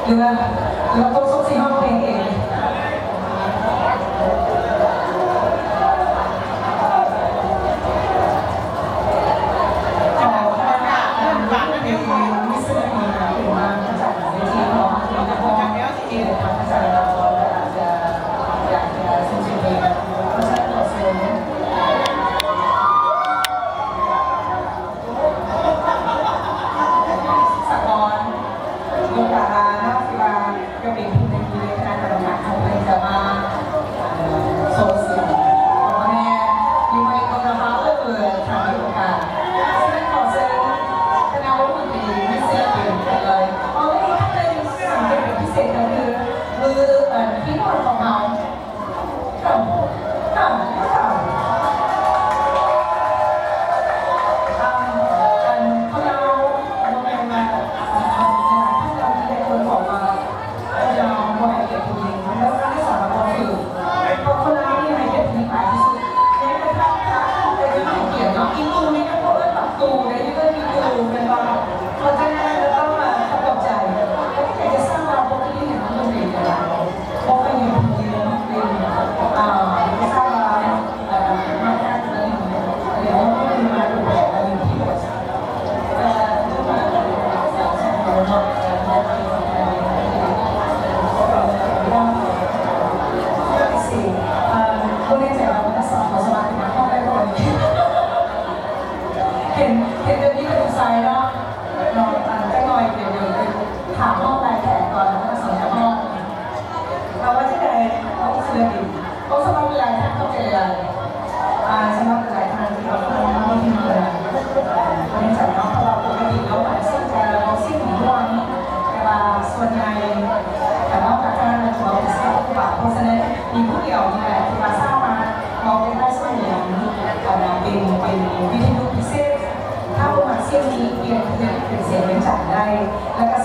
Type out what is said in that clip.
หรือว่าต้องส่งซีห้องเพลงเองเห็นเดี๋ยวนี้ก็ดูไซน์เนาะนอนตันก็ลอยเดี๋ยวถามห้องรายแขกก่อนแล้วก็ส่งจากห้องเราว่าที่ใดเราเชื่อดีเขาสมัครเป็นรายท่านเขาเป็นอะไรสมัครเป็นรายท่านที่เราทำไม่ทิ้งเลยคนนี้จากน้องเราปกติเราหมายสิ่งแต่เราสิ่งหนึ่งวันแต่ว่าส่วนใหญ่แต่นอกจากการเราเราเป็นสาวผู้บ่าวเพราะฉะนั้นมีผู้เดียวนี่แหละที่มาสร้างมาเราเป็นได้ส่วนใหญ่เป็นวิทยุพิเศษถ้าประมาณเสียงนี้เปลี่ยนเป็นเสียงเป็นจัดได้แล้วก็